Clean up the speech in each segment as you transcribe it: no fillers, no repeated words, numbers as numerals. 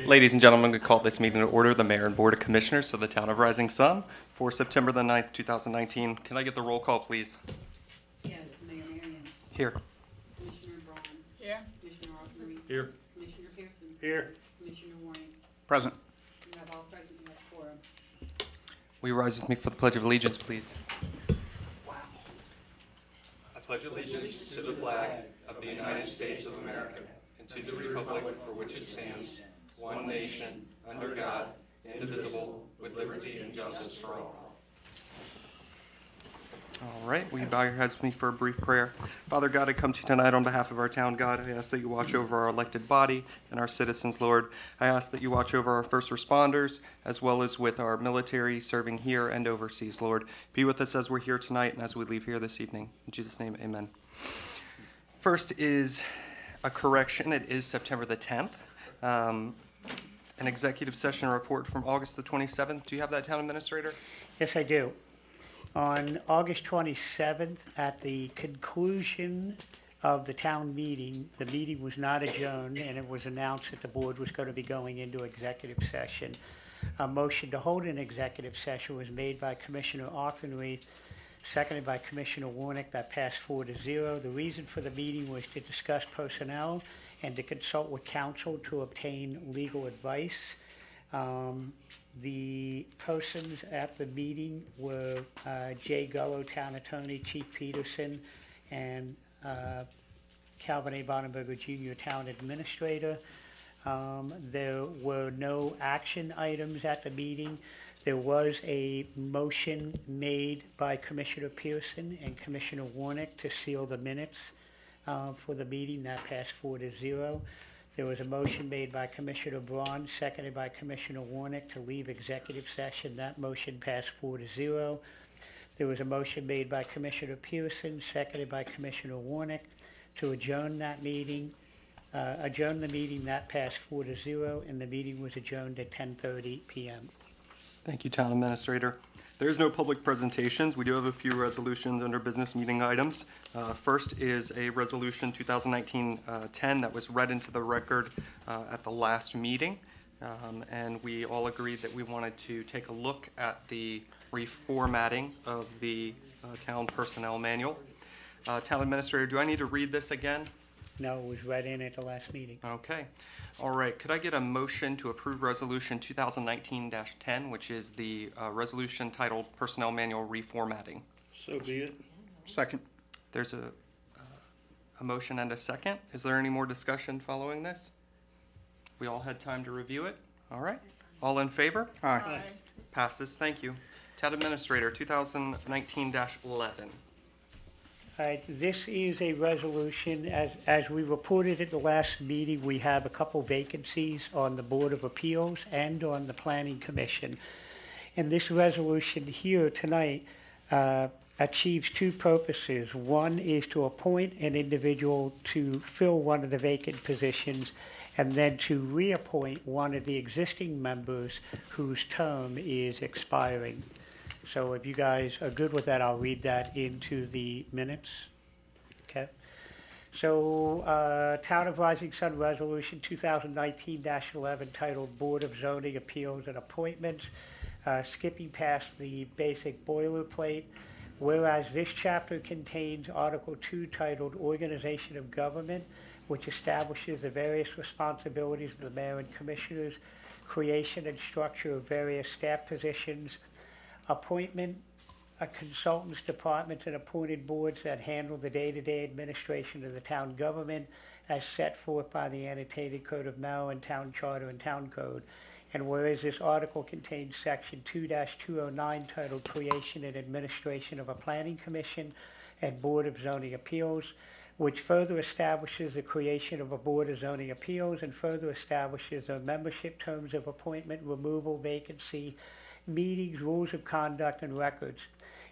Ladies and gentlemen, we call this meeting to order. The Mayor and Board of Commissioners of the Town of Rising Sun for September the 9th, 2019. Can I get the roll call, please? Yes, Mayor Marion. Here. Commissioner Braun. Here. Commissioner Arthur. Here. Commissioner Pearson. Here. Commissioner Warren. Present. You have all present, you have quorum. Will you rise with me for the Pledge of Allegiance, please? I pledge allegiance to the flag of the United States of America and to the republic for which it stands, one nation, under God, indivisible, with liberty and justice for all. All right, will you bow your heads with me for a brief prayer? Father God, I come to you tonight on behalf of our town, God. I ask that you watch over our elected body and our citizens, Lord. I ask that you watch over our first responders, as well as with our military serving here and overseas, Lord. Be with us as we're here tonight and as we leave here this evening. In Jesus' name, amen. First is a correction. It is September the 10th. An executive session report from August the 27th. Do you have that, Town Administrator? Yes, I do. On August 27th, at the conclusion of the town meeting, the meeting was not adjourned, and it was announced that the board was going to be going into executive session. A motion to hold an executive session was made by Commissioner Arthur, seconded by Commissioner Warnick. That passed 4-0. The reason for the meeting was to discuss personnel and to consult with counsel to obtain legal advice. The persons at the meeting were Jay Gullo, Town Attorney, Chief Peterson, and Calvin A. Bonenberger Jr., Town Administrator. There were no action items at the meeting. There was a motion made by Commissioner Pearson and Commissioner Warnick to seal the minutes for the meeting. That passed 4-0. There was a motion made by Commissioner Braun, seconded by Commissioner Warnick, to leave executive session. That motion passed 4-0. There was a motion made by Commissioner Pearson, seconded by Commissioner Warnick, to adjourn that meeting. Adjourn the meeting. That passed 4-0, and the meeting was adjourned at 10:30 p.m. Thank you, Town Administrator. There is no public presentations. We do have a few resolutions under business meeting items. First is a resolution 2019-10 that was read into the record at the last meeting. And we all agreed that we wanted to take a look at the reformatting of the town personnel manual. Town Administrator, do I need to read this again? No, it was read in at the last meeting. Okay. All right. Could I get a motion to approve Resolution 2019-10, which is the resolution titled Personnel Manual Reformatting? So be it. Second. There's a motion and a second. Is there any more discussion following this? We all had time to review it? All right. All in favor? Aye. Passes. Thank you. Town Administrator, 2019-11. All right, this is a resolution, as we reported at the last meeting, we have a couple vacancies on the Board of Appeals and on the Planning Commission. And this resolution here tonight achieves two purposes. One is to appoint an individual to fill one of the vacant positions, and then to reappoint one of the existing members whose term is expiring. So if you guys are good with that, I'll read that into the minutes. Okay. So Town of Rising Sun Resolution 2019-11 titled Board of Zoning Appeals and Appointments, skipping past the basic boilerplate. Whereas this chapter contains Article 2 titled Organization of Government, which establishes the various responsibilities of the Mayor and Commissioners, creation and structure of various staff positions, appointment of consultants, departments, and appointed boards that handle the day-to-day administration of the town government as set forth by the annotated Code of Maryland, Town Charter, and Town Code. And whereas this article contains Section 2-209 titled Creation and Administration of a Planning Commission and Board of Zoning Appeals, which further establishes the creation of a Board of Zoning Appeals and further establishes the membership, terms of appointment, removal, vacancy, meetings, rules of conduct, and records.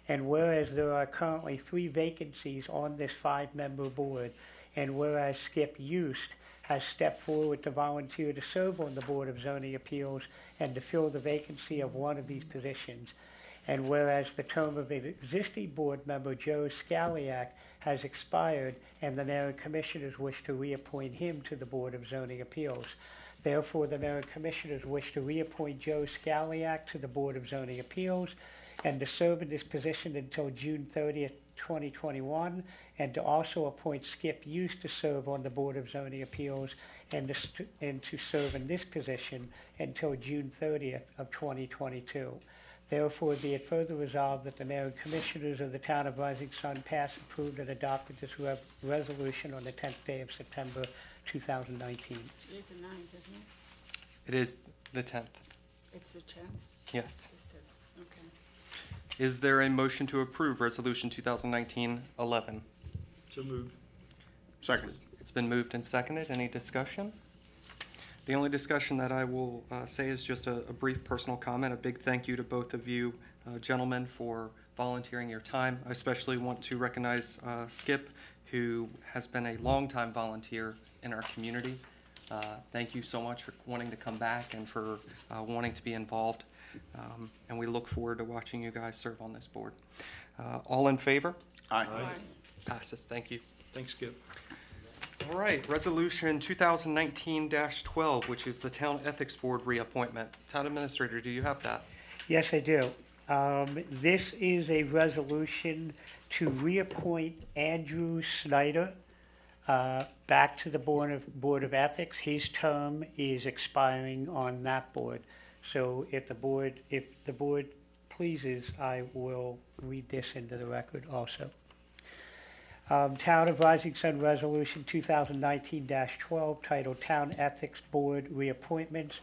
And whereas there are currently 3 vacancies on this 5-member board, and whereas Skip Yost has stepped forward to volunteer to serve on the Board of Zoning Appeals and to fill the vacancy of one of these positions, and whereas the term of an existing board member, Joe Scaliak, has expired, and the Mayor and Commissioners wish to reappoint him to the Board of Zoning Appeals. Therefore, the Mayor and Commissioners wish to reappoint Joe Scaliak to the Board of Zoning Appeals and to serve in this position until June 30th, 2021, and to also appoint Skip Hughes to serve on the Board of Zoning Appeals and to serve in this position until June 30th of 2022. Therefore, be it further resolved that the Mayor and Commissioners of the Town of Rising Sun pass, approved, and adopted this resolution on the 10th day of September 2019. Today's the 9th, isn't it? It is the 10th. It's the 10th? Yes. It says, okay. Is there a motion to approve Resolution 2019-11? So moved. Second. It's been moved and seconded. Any discussion? The only discussion that I will say is just a brief personal comment. A big thank you to both of you gentlemen for volunteering your time. I especially want to recognize Skip, who has been a longtime volunteer in our community. Thank you so much for wanting to come back and for wanting to be involved. And we look forward to watching you guys serve on this board. All in favor? Aye. Passes. Thank you. Thanks, Skip. All right, Resolution 2019-12, which is the Town Ethics Board reappointment. Town Administrator, do you have that? Yes, I do. This is a resolution to reappoint Andrew Snyder back to the Board of Ethics. His term is expiring on that board. So if the board pleases, I will read this into the record also. Town of Rising Sun Resolution 2019-12, titled Town Ethics Board Reappointments.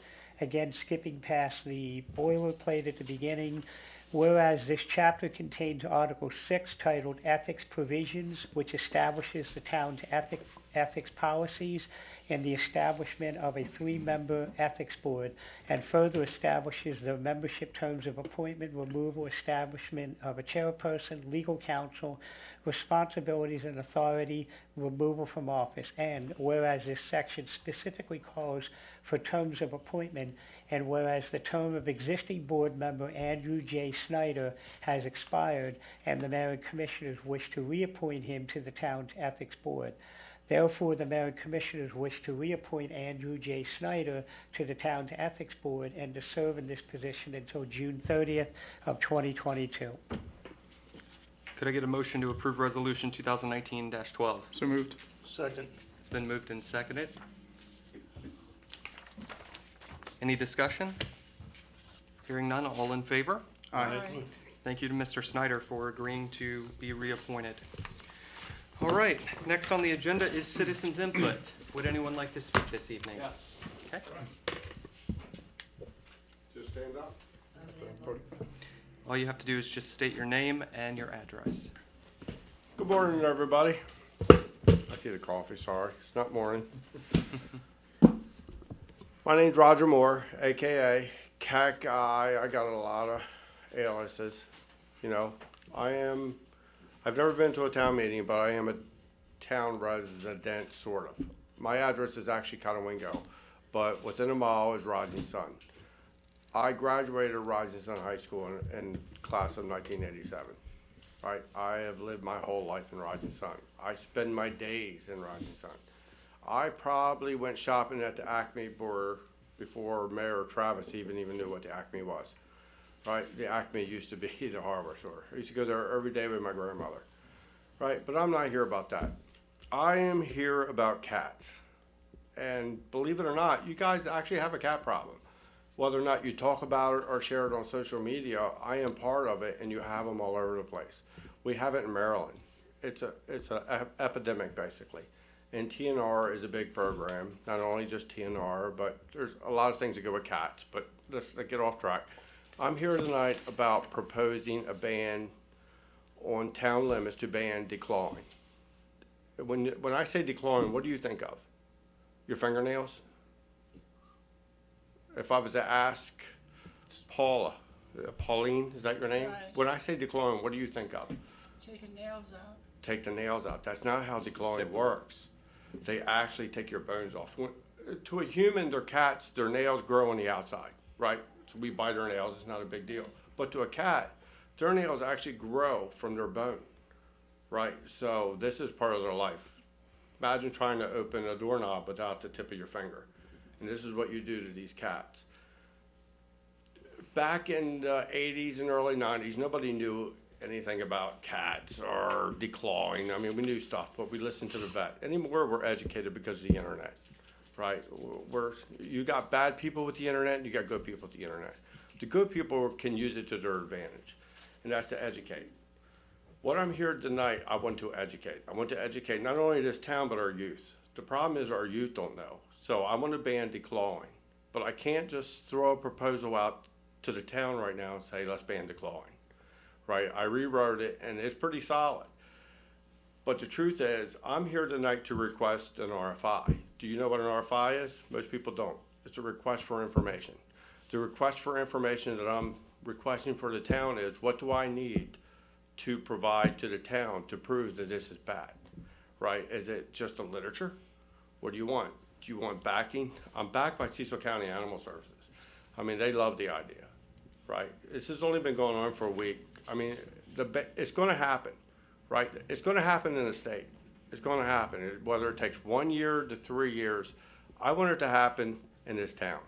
Again, skipping past the boilerplate at the beginning. Whereas this chapter contains Article 6, titled Ethics Provisions, which establishes the town's ethics policies and the establishment of a 3-member ethics board, and further establishes the membership terms of appointment, removal, establishment of a chairperson, legal counsel, responsibilities and authority, removal from office. And whereas this section specifically calls for terms of appointment, and whereas the term of existing board member Andrew J. Snyder has expired, and the Mayor and Commissioners wish to reappoint him to the town's ethics board. Therefore, the Mayor and Commissioners wish to reappoint Andrew J. Snyder to the town's ethics board and to serve in this position until June 30th of 2022. Could I get a motion to approve Resolution 2019-12? So moved. Second. It's been moved and seconded. Any discussion? Hearing none, all in favor? Aye. Thank you to Mr. Snyder for agreeing to be reappointed. All right, next on the agenda is citizens' input. Would anyone like to speak this evening? Okay. Just stand up. All you have to do is just state your name and your address. Good morning, everybody. I see the coffee, sorry. It's not morning. My name's Roger Moore, AKA Cat Guy. I got a lot of aliases. You know, I've never been to a town meeting, but I am a town resident, sort of. My address is actually Conowingo, but within a mile is Rising Sun. I graduated Rising Sun High School in class of 1987. Right? I have lived my whole life in Rising Sun. I spend my days in Rising Sun. I probably went shopping at the Acme before Mayor Travis even knew what the Acme was. Right? The Acme used to be the hardware store. I used to go there every day with my grandmother. Right? But I'm not here about that. I am here about cats. And believe it or not, you guys actually have a cat problem. Whether or not you talk about it or share it on social media, I am part of it, and you have them all over the place. We have it in Maryland. It's a epidemic, basically. And TNR is a big program, not only just TNR, but there's a lot of things that go with cats, but let's get off track. I'm here tonight about proposing a ban on town limits to ban declawing. When I say declawing, what do you think of? Your fingernails? If I was to ask Pauline, is that your name? Right. When I say declawing, what do you think of? Taking nails out. Take the nails out. That's not how declawing works. They actually take your bones off. To a human, their cats, their nails grow on the outside, right? So we bite our nails, it's not a big deal. But to a cat, their nails actually grow from their bone, right? So this is part of their life. Imagine trying to open a doorknob without the tip of your finger. and this is what you do to these cats. Back in the 80s and early 90s, nobody knew anything about cats or declawing. I mean, we knew stuff, but we listened to the vet. Anymore, we're educated because of the internet, right? You got bad people with the internet, and you got good people with the internet. The good people can use it to their advantage, and that's to educate. What I'm here tonight, I want to educate. I want to educate not only this town, but our youth. The problem is our youth don't know. So I want to ban declawing, but I can't just throw a proposal out to the town right now and say, let's ban declawing, right? I rewrote it, and it's pretty solid. But the truth is, I'm here tonight to request an RFI. Do you know what an RFI is? Most people don't. It's a request for information. The request for information that I'm requesting for the town is, what do I need to provide to the town to prove that this is bad, right? Is it just a literature? What do you want? Do you want backing? I'm backed by Cecil County Animal Services. I mean, they love the idea, right? This has only been going on for a week. I mean, it's going to happen, right? It's going to happen in the state. It's going to happen, whether it takes 1 year to 3 years. I want it to happen in this town.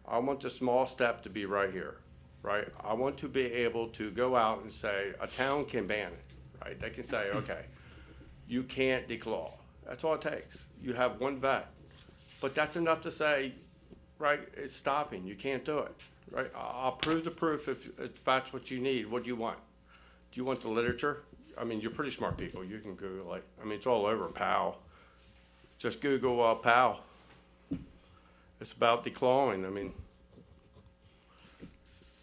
I want the small step to be right here, right? I want to be able to go out and say, a town can ban it, right? They can say, okay, you can't declaw. That's all it takes. You have one vet. But that's enough to say, right, it's stopping. You can't do it, right? I'll prove the proof if that's what you need. What do you want? Do you want the literature? I mean, you're pretty smart people. You can Google it. I mean, it's all over POW. Just Google POW. It's about declawing. I mean,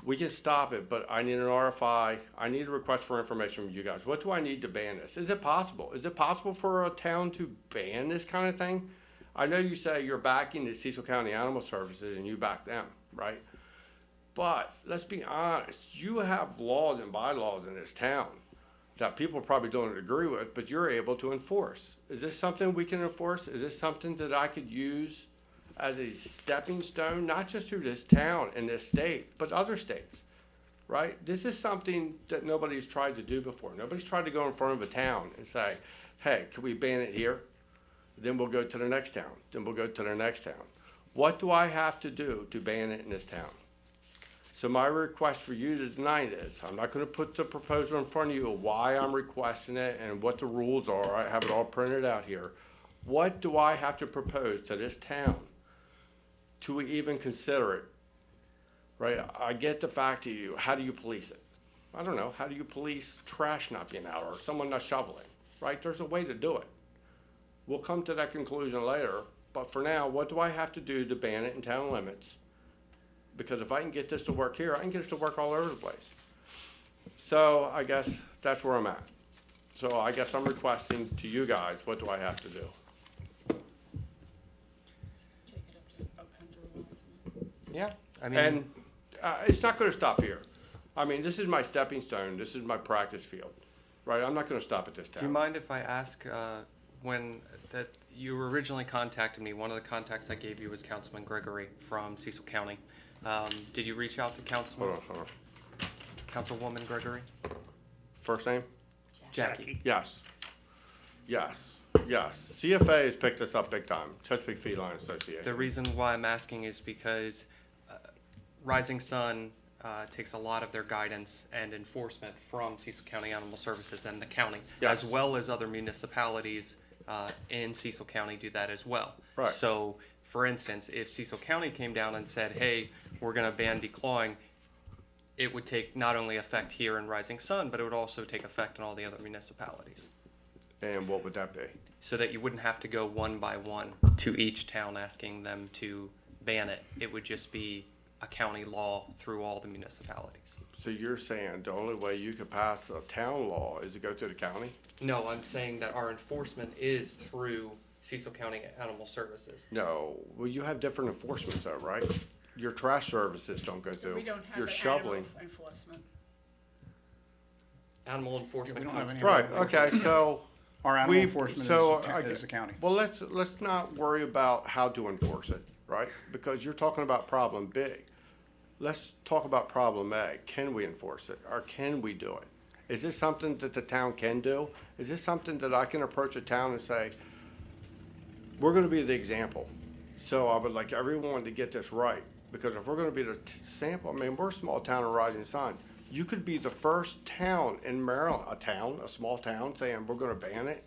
we can stop it, but I need an RFI. I need a request for information from you guys. What do I need to ban this? Is it possible? Is it possible for a town to ban this kind of thing? I know you say you're backing the Cecil County Animal Services and you back them, right? But let's be honest, you have laws and bylaws in this town that people probably don't agree with, but you're able to enforce. Is this something we can enforce? Is this something that I could use as a stepping stone, not just through this town and this state, but other states, right? This is something that nobody's tried to do before. Nobody's tried to go in front of a town and say, hey, can we ban it here? Then we'll go to the next town. Then we'll go to the next town. What do I have to do to ban it in this town? So my request for you tonight is, I'm not going to put the proposal in front of you of why I'm requesting it and what the rules are. I have it all printed out here. What do I have to propose to this town to even consider it? Right? I get the fact of you. How do you police it? I don't know. How do you police trash not being out or someone not shoveling? Right? There's a way to do it. We'll come to that conclusion later, but for now, what do I have to do to ban it in town limits? Because if I can get this to work here, I can get it to work all over the place. So I guess that's where I'm at. So I guess I'm requesting to you guys, what do I have to do? Take it up under laws. Yeah, I mean, And it's not going to stop here. I mean, this is my stepping stone. This is my practice field, right? I'm not going to stop at this do you town. mind if I ask, when that you originally contacted me, one of the contacts I gave you was Councilman Gregory from Cecil County. Did you reach out to Hold on. Councilwoman Gregory? First name? Jackie. Yes. CFA has picked this up big time. Chesapeake Feline Association. The reason why I'm asking is because Rising Sun takes a lot of their guidance and enforcement from Cecil County Animal Services and the county, Yes. as well as other municipalities in Cecil County do that as well. Right. So, for instance, if Cecil County came down and said, hey, we're going to ban declawing, it would take not only effect here in Rising Sun, but it would also take effect in all the other municipalities. And what would that be? So that you wouldn't have to go one by one to each town asking them to ban it. It would just be a county law through all the municipalities. So you're saying the only way you could pass a town law is to go to the county? No, I'm saying that our enforcement is through Cecil County Animal Services. No. Well, you have different enforcements though, right? Your trash services don't go through. We don't have Your the shoveling. animal enforcement. Animal enforcement. we don't have comes- any- Right, okay, so. Our animal we've- enforcement so is I- the county. Well, let's not worry about how to enforce it, right? Because you're talking about problem B. Let's talk about problem A. Can we enforce it, or can we do it? Is this something that the town can do? Is this something that I can approach a town and say, we're gonna be the example. So I would like everyone to get this right, because if we're gonna be the sample, I mean, we're a small town in Rising Sun. You could be the first town in Maryland, a small town, saying we're gonna ban it.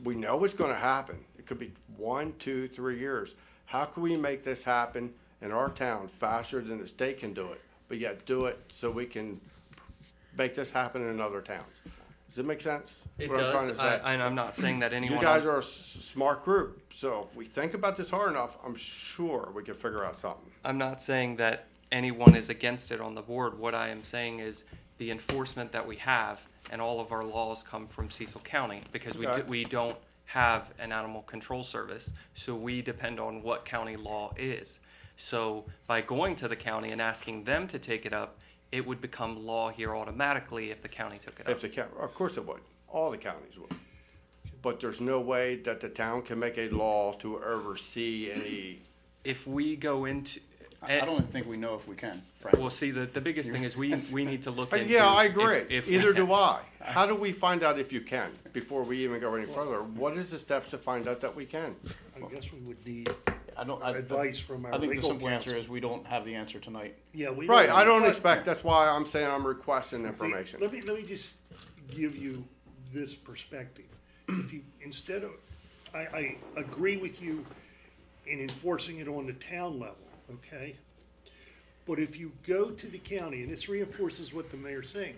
We know it's gonna happen. It could be 1, 2, 3 years. How can we make this happen in our town faster than the state can do it, but yet do it so we can make this happen in other towns? Does it make sense? It what I'm trying does, to say? and I'm not saying that anyone. You guys are a smart group, so if we think about this hard enough, I'm sure we can figure out something. I'm not saying that anyone is against it on the board. What I am saying is the enforcement that we have and all of our laws come from Cecil County because Okay. we don't have an animal control service, so we depend on what county law is. So by going to the county and asking them to take it up, it would become law here automatically if the county took it up. If the of course it would. All the counties would. But there's no way that the town can make a law to oversee any. If we go into, I don't even think we know if we can, frankly. well, see, the biggest thing is we need to look into. Yeah, I agree. if Either do I. How do we find out if you can before we even go any further? What is the steps to find out that we can? I guess we would need I advice from our I think the legal simple answer counsel. is we don't have the answer tonight. Yeah, we. Right, I don't but- expect, that's why I'm saying I'm requesting information. Let me just give you this perspective. If you, instead of, I agree with you in enforcing it on the town level, okay? But if you go to the county, and this reinforces what the mayor's saying,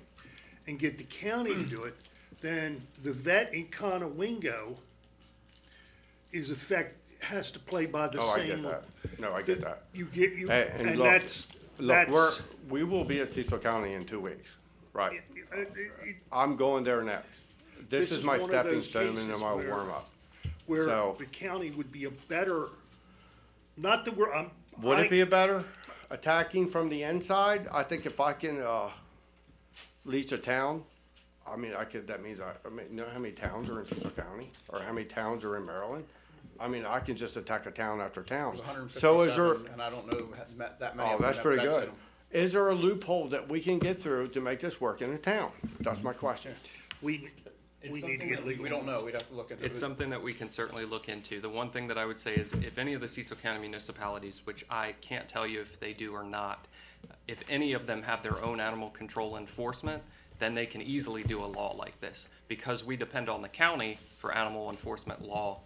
and get the county to do it, then the vet in Conowingo has to play by the Oh, I same. get that. No, I get that. You get, Hey, and and look, that's, Look, we will be at Cecil County in 2 weeks, right? I'm going there next. This is my one of stepping those stone cases into my where- warm up. where So- the county would be a better, not that we're, Would it be a better attacking from the inside? I think if I can, leach a town, I mean, that means I mean, you know how many towns are in Cecil County? Or how many towns are in Maryland? I mean, I can just attack a town after town. There's So is there, 157, and I don't know that many oh, of them that's have pretty vets in good. them. Is there a loophole that we can get through to make this work in a town? That's my question. we need to get legal. We don't know, we'd have to look into it. It's something that we can certainly look into. The one thing that I would say is if any of the Cecil County municipalities, which I can't tell you if they do or not, if any of them have their own animal control enforcement, then they can easily do a law like this. Because we depend on the county for animal enforcement law,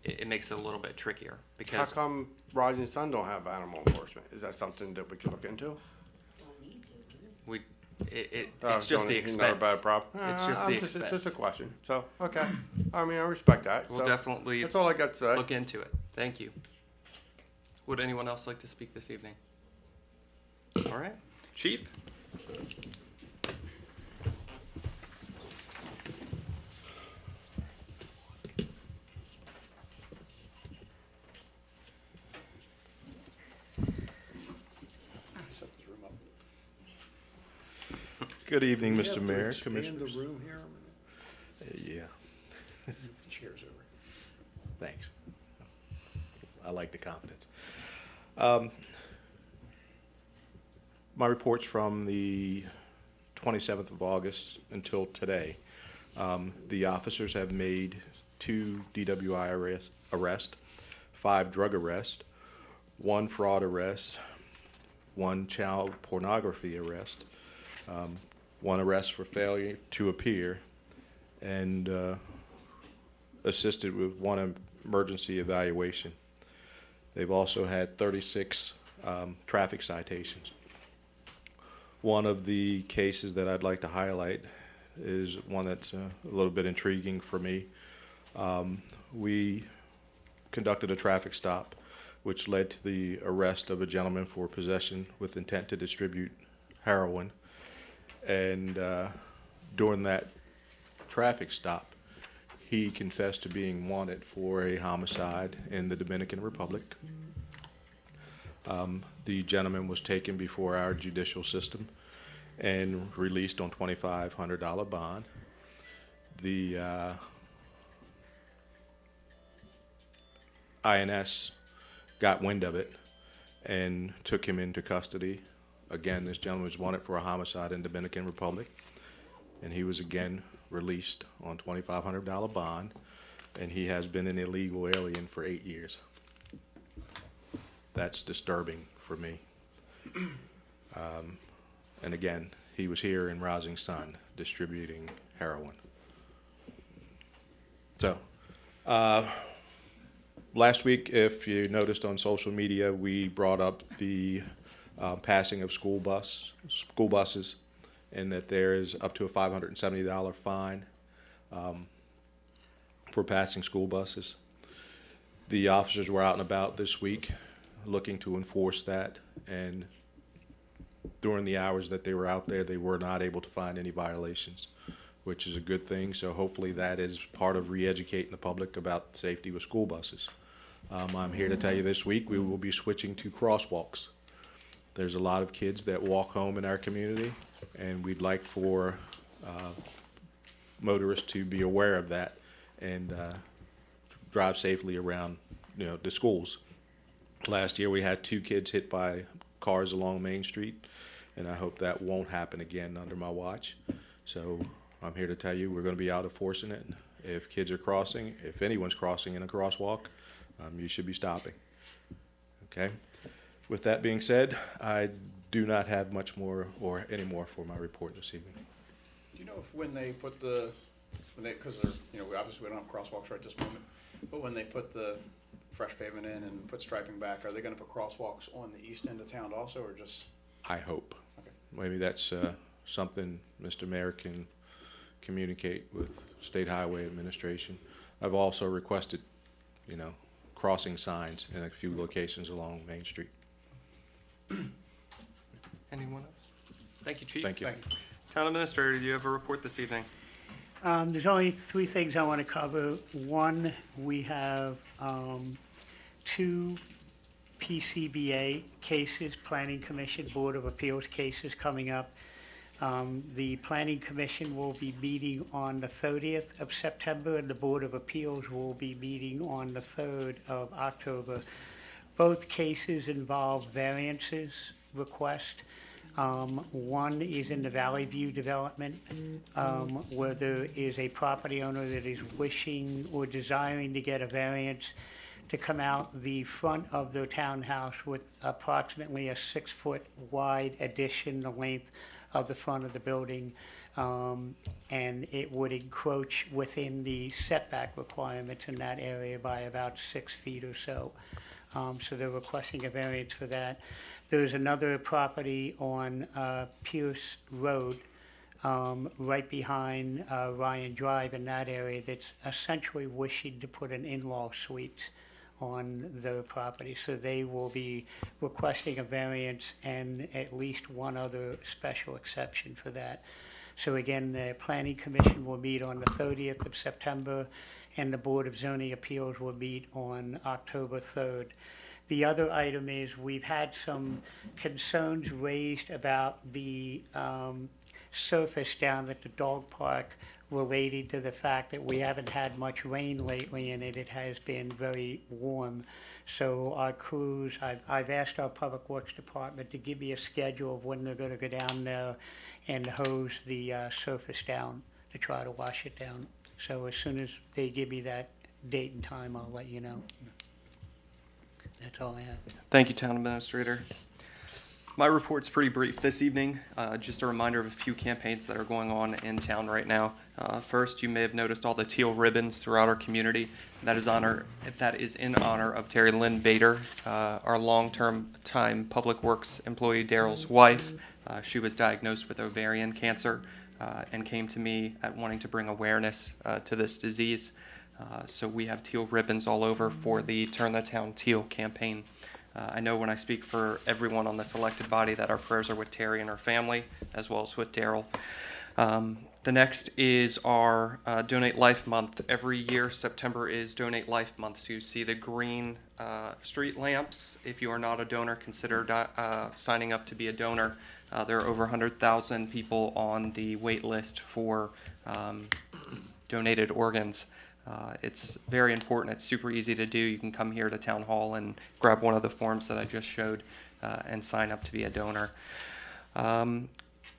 it makes it a little bit trickier. How Because come Rising Sun don't have animal enforcement? Is that something that we could look into? we, it's Oh, just the Not a expense. bad problem. It's just the It's just a expense. question. So, okay. I mean, I respect that. We'll So, definitely That's all I got to say. look into it. Thank you. Would anyone else like to speak this evening? All right. Chief? Set this room up. Good evening, We Mr. have to Mayor, expand Commissioners. the room here. Yeah, Move the chairs over. thanks. I like the confidence. My reports from the 27th of August until today. The officers have made 2 DWI arrests, 5 drug arrests, 1 fraud arrest, 1 child pornography arrest, 1 arrest for failure to appear, and assisted with 1 emergency evaluation. They've also had 36 traffic citations. One of the cases that I'd like to highlight is one that's a little bit intriguing for me. We conducted a traffic stop which led to the arrest of a gentleman for possession with intent to distribute heroin. And during that traffic stop, he confessed to being wanted for a homicide in the Dominican Republic. The gentleman was taken before our judicial system and released on $2,500 bond. The INS got wind of it and took him into custody. Again, this gentleman was wanted for a homicide in Dominican Republic, and he was again released on $2,500 bond, and he has been an illegal alien for 8 years. that's disturbing for me. And again, he was here in Rousing Sun distributing heroin. So, last week, if you noticed on social media, we brought up the passing of school buses, and that there is up to a $570 fine for passing school buses. The officers were out and about this week looking to enforce that, and during the hours that they were out there, they were not able to find any violations, which is a good thing. So hopefully that is part of re-educating the public about safety with school buses. I'm here to tell you this week we will be switching to crosswalks. There's a lot of kids that walk home in our community, and we'd like for motorists to be aware of that and drive safely around, the schools. Last year we had 2 kids hit by cars along Main Street, and I hope that won't happen again under my watch. So I'm here to tell you we're going to be out enforcing it. If kids are crossing, if anyone's crossing in a crosswalk, you should be stopping. Okay? With that being said, I do not have much more or any more for my report this evening. Do you know if when they put because we obviously don't have crosswalks right this moment, but when they put the fresh pavement in and put striping back, are they going to put crosswalks on the east end of town also, or just? I hope. Okay. Maybe that's something Mr. Mayor can communicate with State Highway Administration. I've also requested, crossing signs in a few locations along Main Street. Anyone else? Thank you, Chief. Thank you. Thank you. Town Administrator, do you have a report this evening? There's only 3 things I want to cover. One, we have 2 PCBA cases, Planning Commission Board of Appeals cases coming up. The Planning Commission will be meeting on the 30th of September, and the Board of Appeals will be meeting on the 3rd of October. Both cases involve variances request. One is in the Valley View development, where there is a property owner that is wishing or desiring to get a variance to come out the front of their townhouse with approximately a 6-foot wide addition, the length of the front of the building, and it would encroach within the setback requirements in that area by about 6 feet or so. So they're requesting a variance for that. There's another property on Pierce Road, right behind Ryan Drive in that area, that's essentially wishing to put an in-law suite on their property. So they will be requesting a variance and at least one other special exception for that. So again, the Planning Commission will meet on the 30th of September, and the Board of Zoning Appeals will meet on October 3rd. The other item is we've had some concerns raised about the surface down at the dog park related to the fact that we haven't had much rain lately and it has been very warm. So our crews, I've asked our Public Works Department to give me a schedule of when they're going to go down there and hose the surface down to try to wash it down. So as soon as they give me that date and time, I'll let you know. That's all I have. Thank you, Town Administrator. My report's pretty brief this evening. Just a reminder of a few campaigns that are going on in town right now. First, you may have noticed all the teal ribbons throughout our community. That is in honor of Terry Lynn Bader, our long-term Public Works employee Daryl's wife. She was diagnosed with ovarian cancer and came to me at wanting to bring awareness to this disease. So we have teal ribbons all over for the Turn the Town Teal campaign. I know when I speak for everyone on this elected body that our prayers are with Terry and her family, as well as with Daryl. The next is our Donate Life Month. Every year, September is Donate Life Month. So you see the green street lamps. If you are not a donor, consider signing up to be a donor. There are over 100,000 people on the wait list for donated organs. It's very important. It's super easy to do. You can come here to Town Hall and grab one of the forms that I just showed and sign up to be a donor.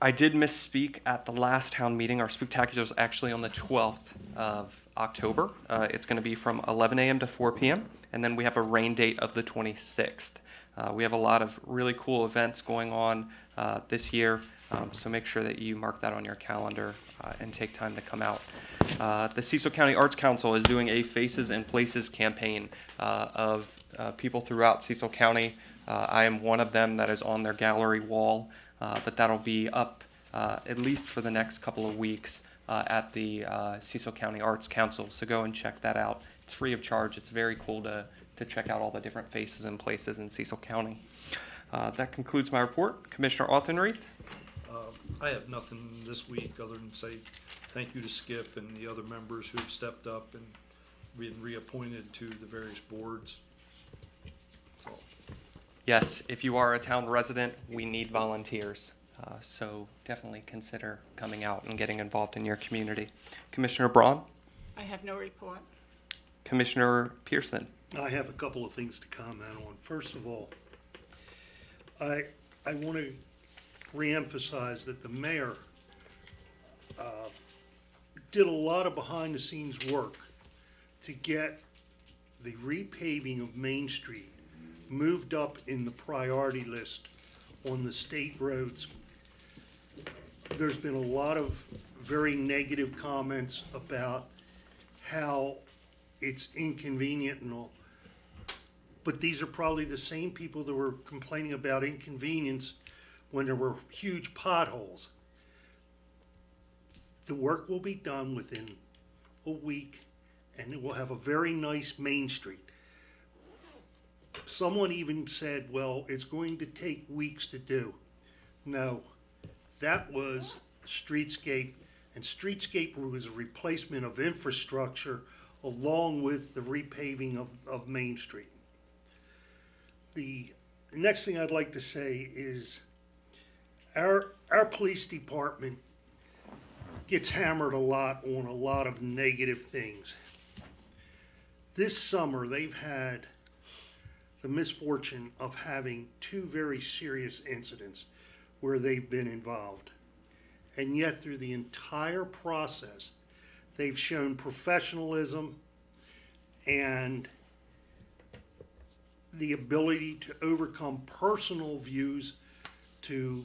I did misspeak at the last town meeting. Our spectacular is actually on the 12th of October. It's going to be from 11 a.m. to 4 p.m. And then we have a rain date of the 26th. We have a lot of really cool events going on this year, so make sure that you mark that on your calendar and take time to come out. The Cecil County Arts Council is doing a Faces and Places campaign of people throughout Cecil County. I am one of them that is on their gallery wall, but that'll be up at least for the next couple of weeks at the Cecil County Arts Council, so go and check that out. It's free of charge. It's very cool to check out all the different faces and places in Cecil County. That concludes my report. Commissioner Autenreith? I have nothing this week other than say thank you to Skip and the other members who've stepped up and been reappointed to the various boards. That's all. Yes, if you are a town resident, we need volunteers. So definitely consider coming out and getting involved in your community. Commissioner Braun? I have no report. Commissioner Pearson? I have a couple of things to comment on. First of all, I want to reemphasize that the mayor did a lot of behind-the-scenes work to get the repaving of Main Street moved up in the priority list on the state roads. There's been a lot of very negative comments about how it's inconvenient and all. But these are probably the same people that were complaining about inconvenience when there were huge potholes. The work will be done within a week, and it will have a very nice Main Street. Someone even said, well, it's going to take weeks to do. No, that was streetscape, and streetscape was a replacement of infrastructure along with the repaving of Main Street. The next thing I'd like to say is our police department gets hammered a lot on a lot of negative things. This summer, they've had the misfortune of having two very serious incidents where they've been involved. And yet, through the entire process, they've shown professionalism and the ability to overcome personal views to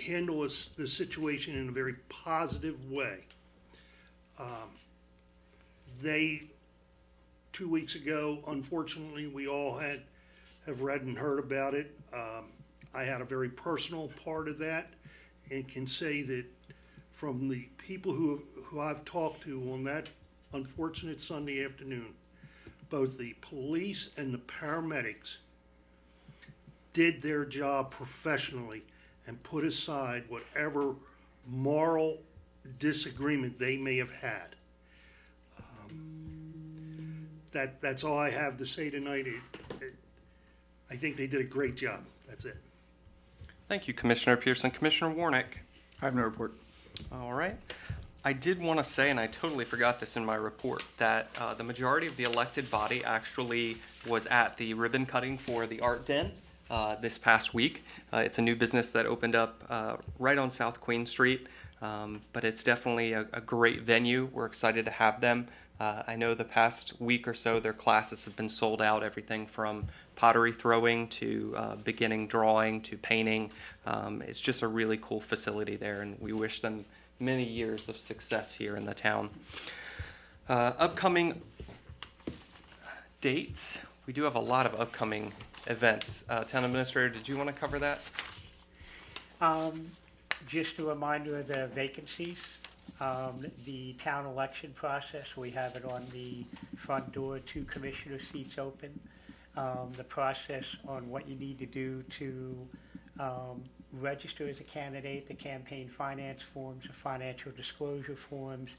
handle the situation in a very positive way. 2 weeks ago, unfortunately, we all have read and heard about it. I had a very personal part of that and can say that from the people who I've talked to on that unfortunate Sunday afternoon, both the police and the paramedics did their job professionally and put aside whatever moral disagreement they may have had. That's all I have to say tonight. I think they did a great job. That's it. Thank you, Commissioner Pearson. Commissioner Warnick? I have no report. All right. I did want to say, and I totally forgot this in my report, that the majority of the elected body actually was at the ribbon cutting for the Art Den this past week. It's a new business that opened up right on South Queen Street, but it's definitely a great venue. We're excited to have them. I know the past week or so their classes have been sold out, everything from pottery throwing to beginning drawing to painting. It's just a really cool facility there, and we wish them many years of success here in the town. Upcoming dates. We do have a lot of upcoming events. Town Administrator, did you want to cover that? Just a reminder of the vacancies. The town election process, we have it on the front door, 2 commissioner seats open. The process on what you need to do to register as a candidate, the campaign finance forms, the financial disclosure forms.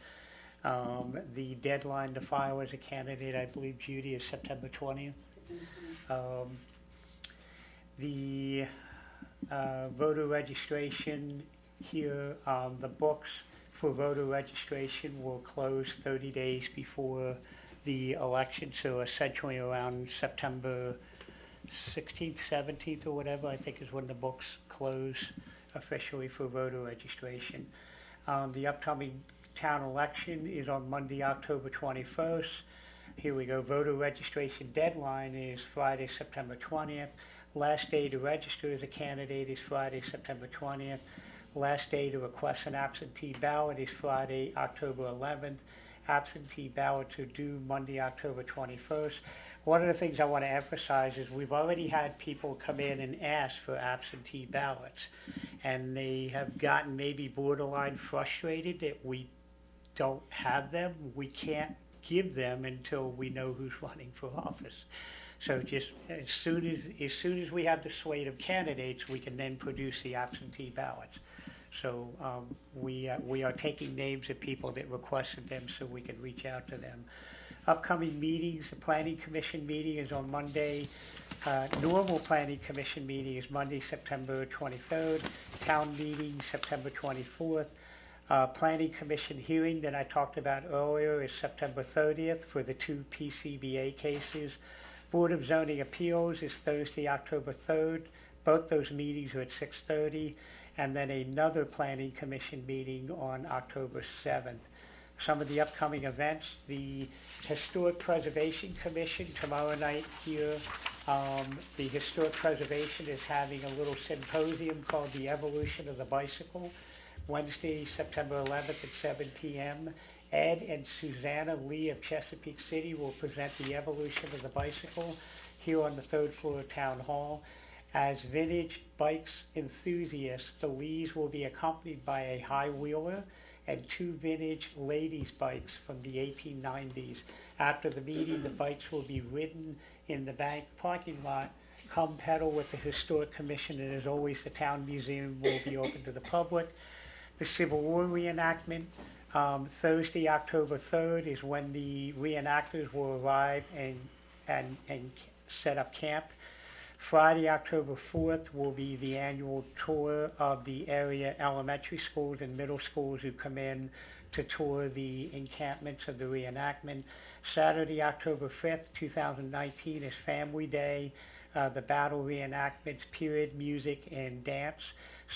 The deadline to file as a candidate, I believe, Judy, is September 20th. The voter registration here, the books for voter registration will close 30 days before the election, so essentially around September 16th, 17th or whatever, I think is when the books close officially for voter registration. The upcoming town election is on Monday, October 21st. Here we go. Voter registration deadline is Friday, September 20th. Last day to register as a candidate is Friday, September 20th. Last day to request an absentee ballot is Friday, October 11th. Absentee ballots are due Monday, October 21st. One of the things I want to emphasize is we've already had people come in and ask for absentee ballots, and they have gotten maybe borderline frustrated that we don't have them. We can't give them until we know who's running for office. So just as soon as we have the slate of candidates, we can then produce the absentee ballots. So we are taking names of people that requested them so we can reach out to them. Upcoming meetings, the Planning Commission meeting is on Monday. Normal Planning Commission meeting is Monday, September 23rd. Town meeting, September 24th. Planning Commission hearing that I talked about earlier is September 30th for the 2 PCBA cases. Board of Zoning Appeals is Thursday, October 3rd. Both those meetings are at 6:30. And then another Planning Commission meeting on October 7th. Some of the upcoming events, the Historic Preservation Commission tomorrow night here. The Historic Preservation is having a little symposium called The Evolution of the Bicycle, Wednesday, September 11th at 7 p.m. Ed and Susanna Lee of Chesapeake City will present the evolution of the bicycle here on the 3rd floor of Town Hall. As vintage bikes enthusiasts, the Lees will be accompanied by a high wheeler and 2 vintage ladies' bikes from the 1890s. After the meeting, the bikes will be ridden in the bank parking lot. Come pedal with the Historic Commission, and as always, the Town Museum will be open to the public. The Civil War reenactment, Thursday, October 3rd is when the reenactors will arrive and set up camp. Friday, October 4th will be the annual tour of the area elementary schools and middle schools who come in to tour the encampments of the reenactment. Saturday, October 5th, 2019 is Family Day, the battle reenactments, period music, and dance.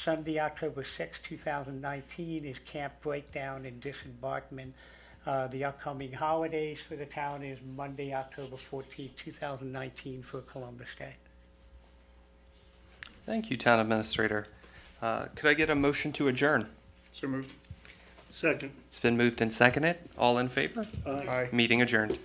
Sunday, October 6th, 2019 is Camp Breakdown and Disembarkment. The upcoming holidays for the town is Monday, October 14th, 2019 for Columbus Day. Thank you, Town Administrator. Could I get a motion to adjourn? So moved. Second. It's been moved and seconded. All in favor? Aye. Meeting adjourned.